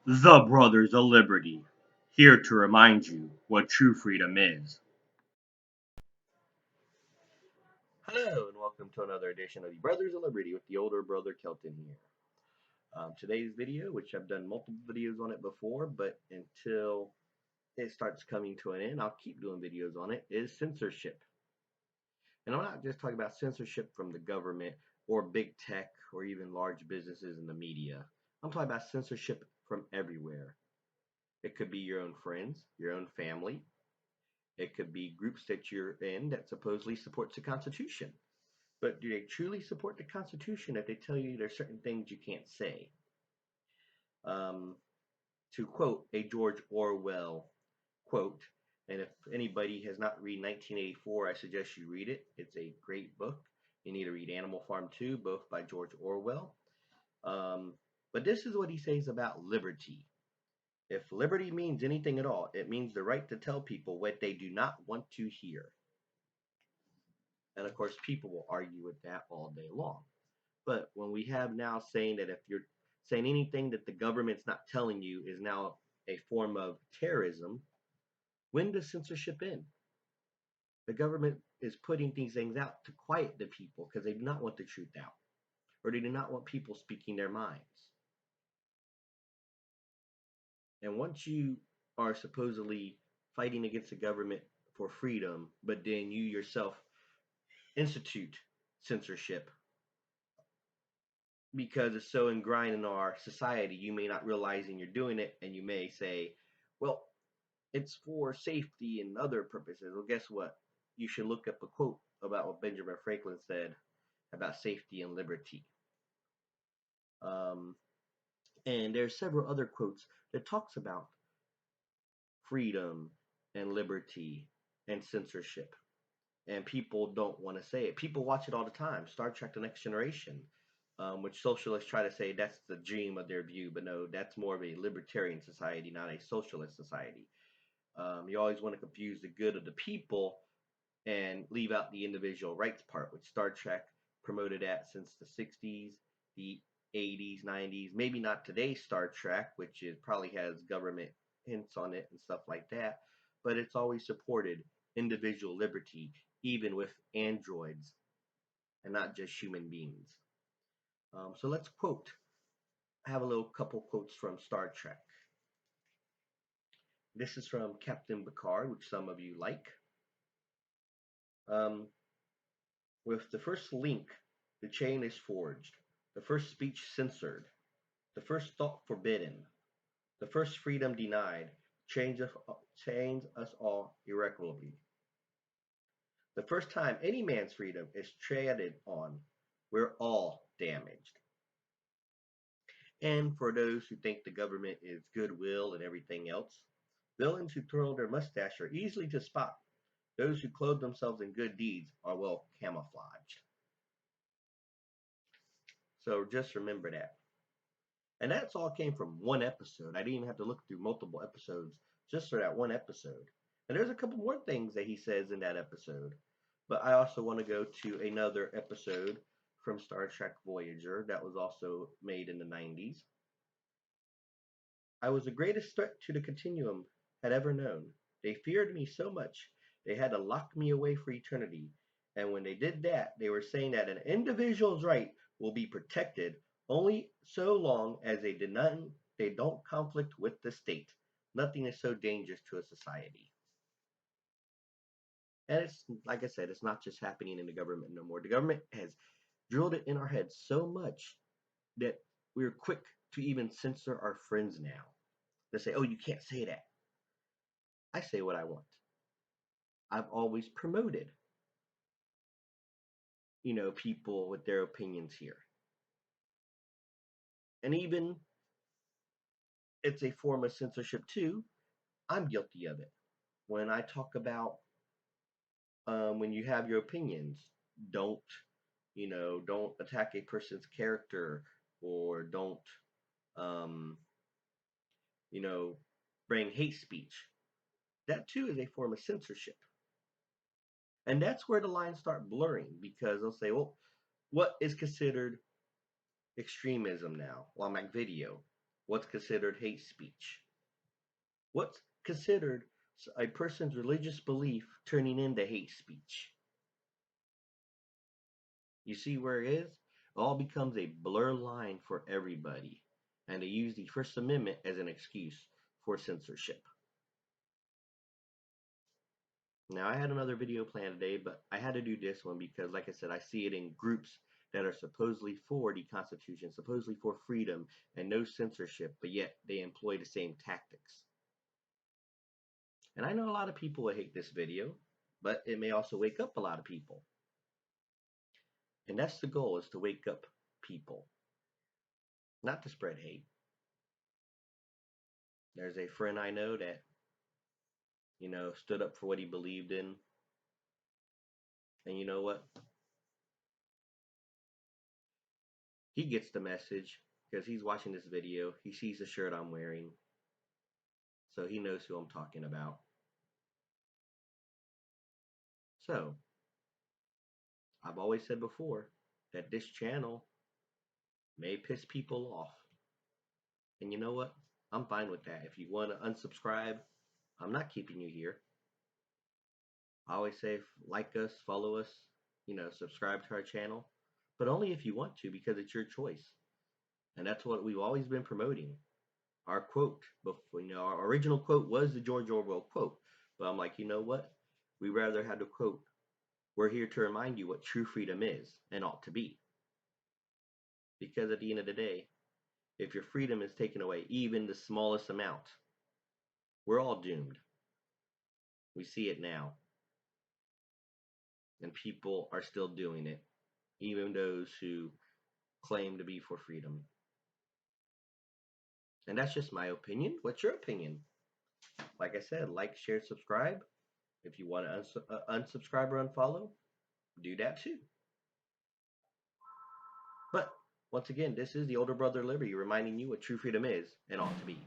The Brothers of Liberty, here to remind you what true freedom is. Hello, and welcome to another edition of the Brothers of Liberty with the older brother Kelton here. Today's video, which I've done multiple videos on it before, but until it starts coming to an end, I'll keep doing videos on it, is censorship. And I'm not just talking about censorship from the government or big tech or even large businesses in the media. I'm talking about censorship from everywhere. It could be your own friends, your own family. It could be groups that you're in that supposedly supports the Constitution. But do they truly support the Constitution if they tell you there's certain things you can't say? Um, to quote a George Orwell quote, and if anybody has not read 1984, I suggest you read it. It's a great book. You need to read Animal Farm too, both by George Orwell. Um, but this is what he says about liberty. If liberty means anything at all, it means the right to tell people what they do not want to hear. And of course, people will argue with that all day long. But when we have now saying that if you're saying anything that the government's not telling you is now a form of terrorism, when does censorship end? The government is putting these things out to quiet the people because they do not want the truth out, or they do not want people speaking their minds. And once you are supposedly fighting against the government for freedom, but then you yourself institute censorship because it's so ingrained in our society, you may not realizing you're doing it, and you may say, well, it's for safety and other purposes. Well, guess what? You should look up a quote about what Benjamin Franklin said about safety and liberty. Um, and there's several other quotes that talks about freedom and liberty and censorship. And people don't want to say it. People watch it all the time. Star Trek: The Next Generation, which socialists try to say that's the dream of their view, but no, that's more of a libertarian society, not a socialist society. You always want to confuse the good of the people and leave out the individual rights part, which Star Trek promoted that since the 60s, the 80s, 90s, maybe not today's Star Trek, which is probably has government hints on it and stuff like that, but it's always supported individual liberty, even with androids and not just human beings. So let's quote. I have a little couple quotes from Star Trek. This is from Captain Picard, which some of you like. Um, with the first link, the chain is forged, the first speech censored, the first thought forbidden, the first freedom denied, change us all irreparably. The first time any man's freedom is treaded on, we're all damaged. And for those who think the government is goodwill and everything else, villains who twirl their mustache are easily to spot. Those who clothe themselves in good deeds are well camouflaged. So just remember that. And that's all came from one episode. I didn't even have to look through multiple episodes just for that one episode. And there's a couple more things that he says in that episode. But I also want to go to another episode from Star Trek Voyager that was also made in the 90s. I was the greatest threat to the continuum had ever known. They feared me so much they had to lock me away for eternity. And when they did that, they were saying that an individual's right will be protected only so long as they don't conflict with the state. Nothing is so dangerous to a society. And it's like I said, it's not just happening in the government no more. The government has drilled it in our heads so much that we're quick to even censor our friends now. They say, "Oh, you can't say that." I say what I want. I've always promoted, people with their opinions here. And even it's a form of censorship too. I'm guilty of it. When I talk about when you have your opinions, don't, don't attack a person's character or don't, um, you know, bring hate speech. That too is a form of censorship. And that's where the lines start blurring because they'll say, well, what is considered extremism now? Well, I'm like video. What's considered hate speech? What's considered a person's religious belief turning into hate speech? You see where it is? It all becomes a blur line for everybody, and they use the First Amendment as an excuse for censorship. Now, I had another video planned today, but I had to do this one because, like I said, I see it in groups that are supposedly for the Constitution, supposedly for freedom and no censorship, but yet they employ the same tactics. And I know a lot of people will hate this video, but it may also wake up a lot of people. And that's the goal, is to wake up people, not to spread hate. There's a friend I know that, stood up for what he believed in. And you know what? He gets the message because he's watching this video. He sees the shirt I'm wearing. So he knows who I'm talking about. So, I've always said before that this channel may piss people off. And you know what? I'm fine with that. If you want to unsubscribe, I'm not keeping you here. I always say like us, follow us, subscribe to our channel. But only if you want to, because it's your choice. And that's what we've always been promoting. Our quote, our original quote was the George Orwell quote. But I'm like, you know what? We rather have the quote, "We're here to remind you what true freedom is and ought to be." Because at the end of the day, if your freedom is taken away even the smallest amount, we're all doomed. We see it now. And people are still doing it, even those who claim to be for freedom. And that's just my opinion. What's your opinion? Like I said, like, share, subscribe. If you want to unsubscribe or unfollow, do that too. But once again, this is the older brother Liberty reminding you what true freedom is and ought to be.